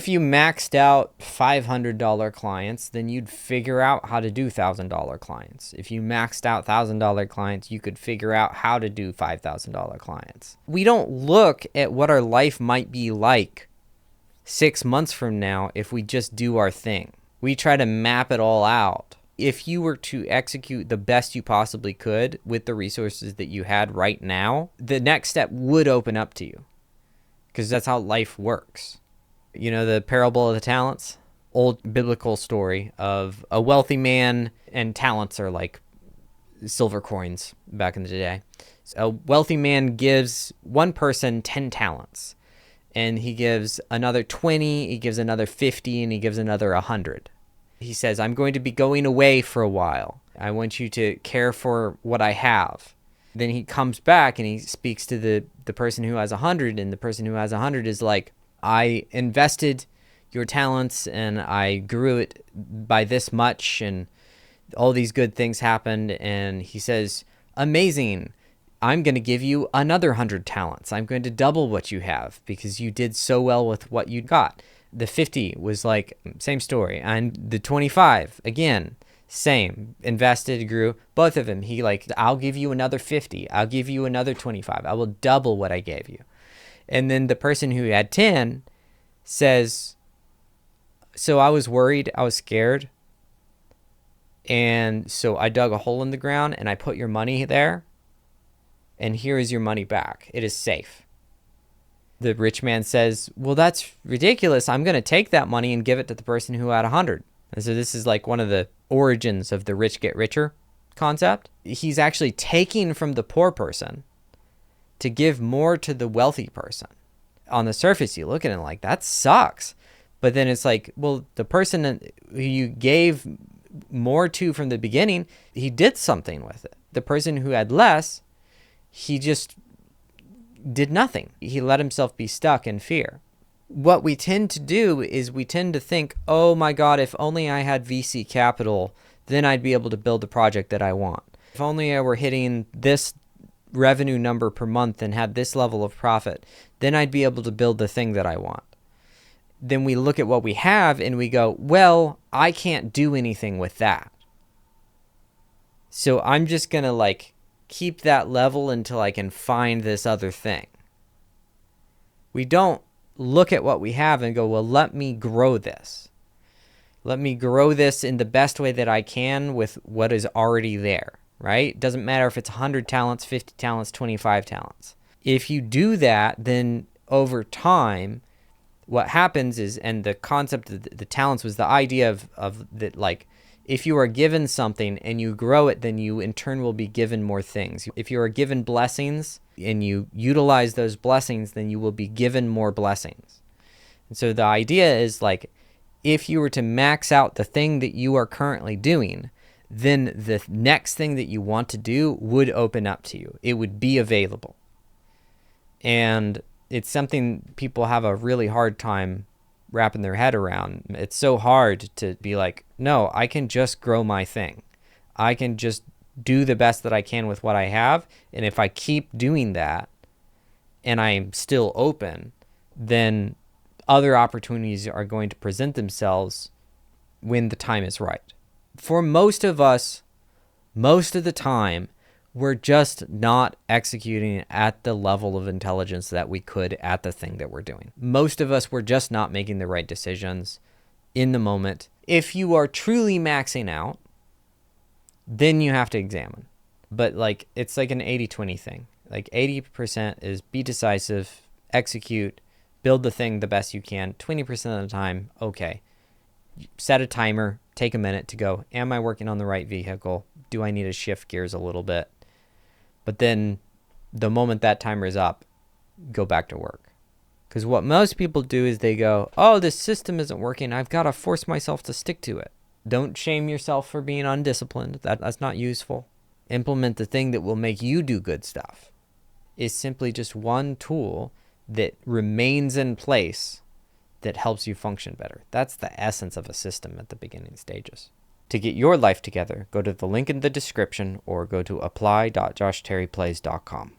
If you maxed out $500 clients, then you'd figure out how to do $1,000 clients. If you maxed out $1,000 clients, you could figure out how to do $5,000 clients. We don't look at what our life might be like 6 months from now if we just do our thing. We try to map it all out. If you were to execute the best you possibly could with the resources that you had right now, the next step would open up to you, because that's how life works. You know the parable of the talents? Old biblical story of a wealthy man, and talents are like silver coins back in the day. So a wealthy man gives one person 10 talents, and he gives another 20, he gives another 50, and he gives another 100. He says, I'm going to be going away for a while. I want you to care for what I have. Then he comes back and he speaks to the person who has 100, and the person who has 100 is like, I invested your talents and I grew it by this much, and all these good things happened. And he says, amazing. I'm going to give you another 100 talents. I'm going to double what you have because you did so well with what you got. The 50 was like, same story. And the 25, again, same. Invested, grew. Both of them, he like, I'll give you another 50. I'll give you another 25. I will double what I gave you. And then the person who had 10 says, so I was worried, I was scared, and so I dug a hole in the ground and I put your money there, and here is your money back. It is safe. The rich man says, well, that's ridiculous. I'm going to take that money and give it to the person who had 100. And so this is like one of the origins of the rich get richer concept. He's actually taking from the poor person to give more to the wealthy person. On the surface, you look at it like, that sucks. But then it's like, well, the person who you gave more to from the beginning, he did something with it. The person who had less, he just did nothing. He let himself be stuck in fear. What we tend to do is we tend to think, oh my God, if only I had VC capital, then I'd be able to build the project that I want. If only I were hitting this revenue number per month and had this level of profit, then I'd be able to build the thing that I want. Then we look at what we have and we go, well, I can't do anything with that. So I'm just going to like keep that level until I can find this other thing. We don't look at what we have and go, well, let me grow this. Let me grow this in the best way that I can with what is already there. Right? Doesn't matter if it's 100 talents, 50 talents, 25 talents. If you do that, then over time, what happens is, and the concept of the talents was the idea of that, like, if you are given something and you grow it, then you in turn will be given more things. If you are given blessings and you utilize those blessings, then you will be given more blessings. And so the idea is like, if you were to max out the thing that you are currently doing, then the next thing that you want to do would open up to you. It would be available. And it's something people have a really hard time wrapping their head around. It's so hard to be like, no, I can just grow my thing. I can just do the best that I can with what I have. And if I keep doing that and I'm still open, then other opportunities are going to present themselves when the time is right. For most of us, most of the time, we're just not executing at the level of intelligence that we could at the thing that we're doing. Most of us, we're just not making the right decisions in the moment. If you are truly maxing out, then you have to examine. But like, it's like an 80-20 thing. Like 80% is be decisive, execute, build the thing the best you can. 20% of the time, okay. Set a timer, take a minute to go, am I working on the right vehicle? Do I need to shift gears a little bit? But then the moment that timer is up, go back to work. Because what most people do is they go, oh, this system isn't working. I've got to force myself to stick to it. Don't shame yourself for being undisciplined. That's not useful. Implement the thing that will make you do good stuff. It's simply just one tool that remains in place that helps you function better. That's the essence of a system at the beginning stages. To get your life together, go to the link in the description or go to apply.joshterryplays.com.